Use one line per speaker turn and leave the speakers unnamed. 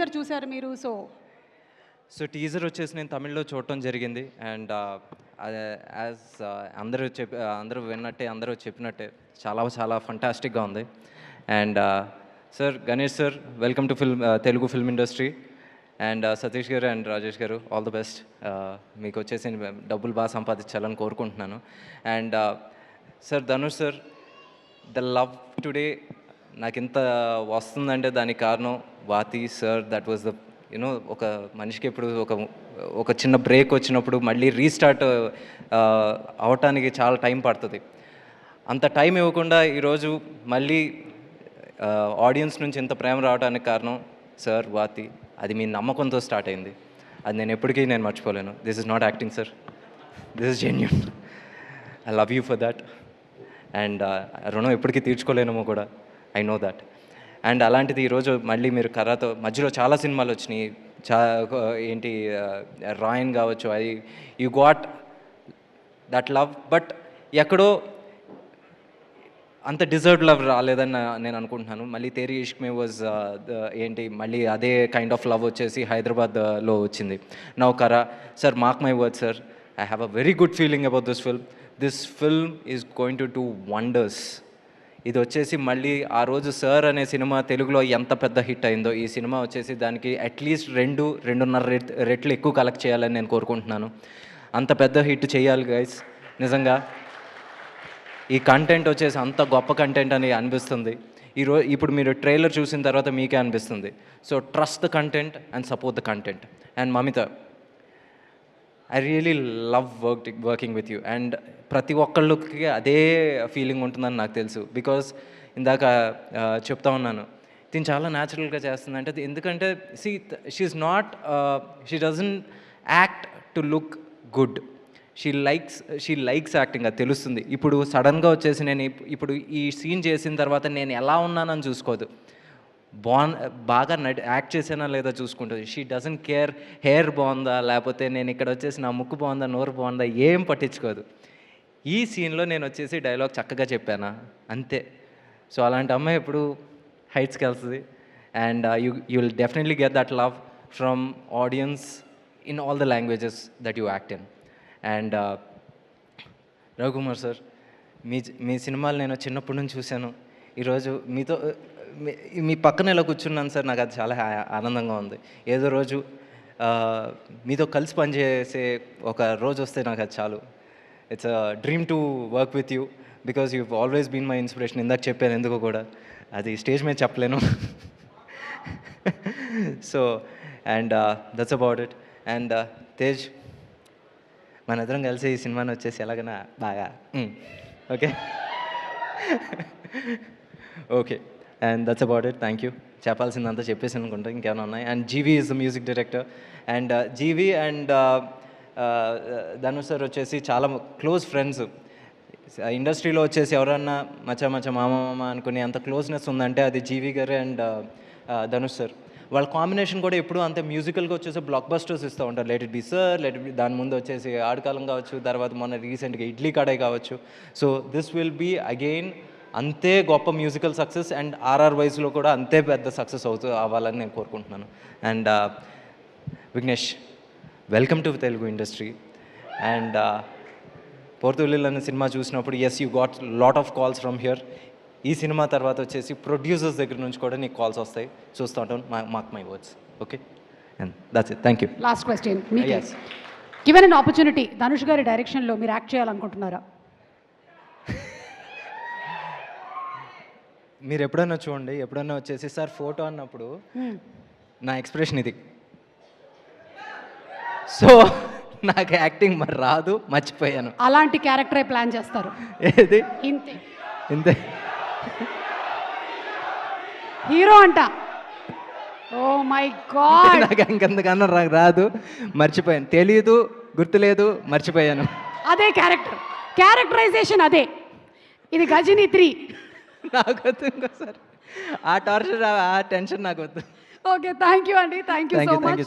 Teaser చూసారు మీరు.
So teaser వచ్చేసి నేను తమిళ్లో చూడటం జరిగింది. అండ్ యాజ్ అందరూ విన్నట్టే, అందరూ చెప్పినట్టే చాలా చాలా ఫంటాస్టిక్గా ఉంది. And sir, Ganesh sir, welcome to Telugu film industry. And Satish గారు అండ్ రాజేష్ గారు, ఆల్ ది బెస్ట్. మీకు వచ్చేసి డబ్బులు బాగా సంపాదించాలని కోరుకుంటున్నాను. And sir, Dhanush sir, the love today నాకు ఇంత వస్తుందంటే దానికి కారణం వాతి సార్. దట్ వాజ్ ద ఒక మనిషికి ఎప్పుడు ఒక చిన్న బ్రేక్ వచ్చినప్పుడు మళ్ళీ రీస్టార్ట్ అవటానికి చాలా టైం పడుతుంది. అంత టైం ఇవ్వకుండా ఈరోజు మళ్ళీ ఆడియన్స్ నుంచి ఇంత ప్రేమ రావడానికి కారణం సార్, వాతి. అది మీ నమ్మకంతో స్టార్ట్ అయింది. అది నేను ఎప్పటికీ మర్చిపోలేను. This is not acting sir, this is genuine. I love you for that. And రుణం ఎప్పటికీ తీర్చుకోలేనేమో కూడా, ఐ నో దాట్. అండ్ అలాంటిది ఈరోజు మళ్ళీ మీరు కర్రతో, మధ్యలో చాలా సినిమాలు వచ్చినాయి, రాయన్ కావచ్చు, అది you got that love. But ఎక్కడో అంత డిజర్వ్డ్ లవ్ రాలేదని నేను అనుకుంటున్నాను. మళ్ళీ తేరీ ఇష్క్ మే వాజ్ మళ్ళీ అదే కైండ్ ఆఫ్ లవ్ వచ్చేసి హైదరాబాద్లో వచ్చింది. నౌ కరా sir, mark my word sir, I have a very good feeling about this film. This film is going to do wonders. ఇది వచ్చేసి మళ్ళీ ఆ రోజు సార్ అనే సినిమా తెలుగులో ఎంత పెద్ద హిట్ అయిందో, ఈ సినిమా వచ్చేసి దానికి అట్లీస్ట్ 2.5 రెట్లు ఎక్కువ కలెక్ట్ చేయాలని నేను కోరుకుంటున్నాను. అంత పెద్ద హిట్ చేయాలి గైస్. నిజంగా ఈ కంటెంట్ వచ్చేసి అంత గొప్ప కంటెంట్ అని అనిపిస్తుంది. ఇప్పుడు మీరు ట్రైలర్ చూసిన తర్వాత మీకే అనిపిస్తుంది. So trust the content and support the content. And Mamitha, I really love working with you. And ప్రతి ఒక్కళ్ళకి అదే ఫీలింగ్ ఉంటుందని నాకు తెలుసు. బికాజ్ ఇందాక చెప్తా ఉన్నాను, దీన్ని చాలా న్యాచురల్గా చేస్తుంది. అంటే ఎందుకంటే she doesn't act to look good. She likes acting, అది తెలుస్తుంది. ఇప్పుడు సడన్గా వచ్చేసి నేను ఇప్పుడు ఈ సీన్ చేసిన తర్వాత నేను ఎలా ఉన్నానని చూసుకోదు, బాగా యాక్ట్ చేసానా లేదా చూసుకుంటుంది. షీ డజంట్ కేర్ హెయిర్ బాగుందా, లేకపోతే నేను ఇక్కడ వచ్చేసి నా ముక్కు బాగుందా, నోరు బాగుందా, ఏం పట్టించుకోదు. ఈ సీన్లో నేను వచ్చేసి డైలాగ్ చక్కగా చెప్పానా, అంతే. సో అలాంటి అమ్మాయి ఇప్పుడు హైట్స్కి వెళ్తుంది. And you will definitely get that love from audience in all the languages that you act in. And Ravikumar sir, మీ సినిమాలు నేను చిన్నప్పటి నుంచి చూశాను. ఈరోజు మీ పక్కన ఇలా కూర్చున్నాను సార్, నాకు అది చాలా ఆనందంగా ఉంది. ఏదో రోజు మీతో కలిసి పనిచేసే ఒక రోజు వస్తే నాకు అది చాలు. It's a dream to work with you because you always been my inspiration. ఇందాక చెప్పాను ఎందుకు కూడా, అది స్టేజ్ మీద చెప్పలేను. So and that's about it. And Tej, మన ఇద్దరం కలిసి ఈ సినిమాని వచ్చేసి ఎలాగైనా బాగా okay okay. And that's about it. Thank you. చెప్పాల్సిందంతా చెప్పేసి అనుకుంటా, ఇంకేమైనా ఉన్నాయి. And GV is the music director. And GV and Dhanush sir వచ్చేసి చాలా క్లోజ్ ఫ్రెండ్స్. ఇండస్ట్రీలో వచ్చేసి ఎవరన్నా మచ్చ మామ అనుకునే అంత క్లోజ్నెస్ ఉందంటే అది జీవీ గారు అండ్ ధనుష్ సార్. వాళ్ళ కాంబినేషన్ కూడా ఎప్పుడు అంతే మ్యూజికల్గా వచ్చేసి బ్లాక్ బస్టర్స్ ఇస్తూ ఉంటారు. Let it be sir, let it be, దాని ముందు వచ్చేసి ఆడకాలం కావచ్చు, తర్వాత మొన్న రీసెంట్గా ఇడ్లీ కడాయి కావచ్చు. So this will be again అంతే గొప్ప మ్యూజికల్ సక్సెస్. అండ్ ఆర్ఆర్ వైజ్లో కూడా అంతే పెద్ద సక్సెస్ అవ్వాలని నేను కోరుకుంటున్నాను. And Vignesh, welcome to Telugu industry. And Portugal అనే సినిమా చూసినప్పుడు yes, you got lot of calls from here. ఈ సినిమా తర్వాత వచ్చేసి ప్రొడ్యూసర్స్ దగ్గర నుంచి కూడా నీకు కాల్స్ వస్తాయి, చూస్తూ ఉంటాను. Mark my words. Okay, and that's it. Thank you.
Last question, given an opportunity, Dhanush గారి డైరెక్షన్లో మీరు యాక్ట్ చేయాలనుకుంటున్నారా?
మీరు ఎప్పుడైనా చూడండి, ఎప్పుడైనా వచ్చేసి సార్ ఫోటో అన్నప్పుడు నా ఎక్స్ప్రెషన్ ఇది. సో నాకు యాక్టింగ్ మరి రాదు, మర్చిపోయాను.
అలాంటి క్యారెక్టరే ప్లాన్ చేస్తారు.
ఏది
ఇంతే
ఇంతే
హీరో అంట. ఓ మై గాడ్,
నాకు ఇంకంతకన్నా రాదు, మర్చిపోయాను. తెలియదు, గుర్తులేదు, మర్చిపోయాను.
అదే క్యారెక్టరైజేషన్ అదే. ఇది గజిని 3.
నాకు వద్దు ఇంకోసారి ఆ టార్చర్, ఆ టెన్షన్ నాకు వద్దు.
ఓకే, థ్యాంక్ యూ అండి. Thank you so much.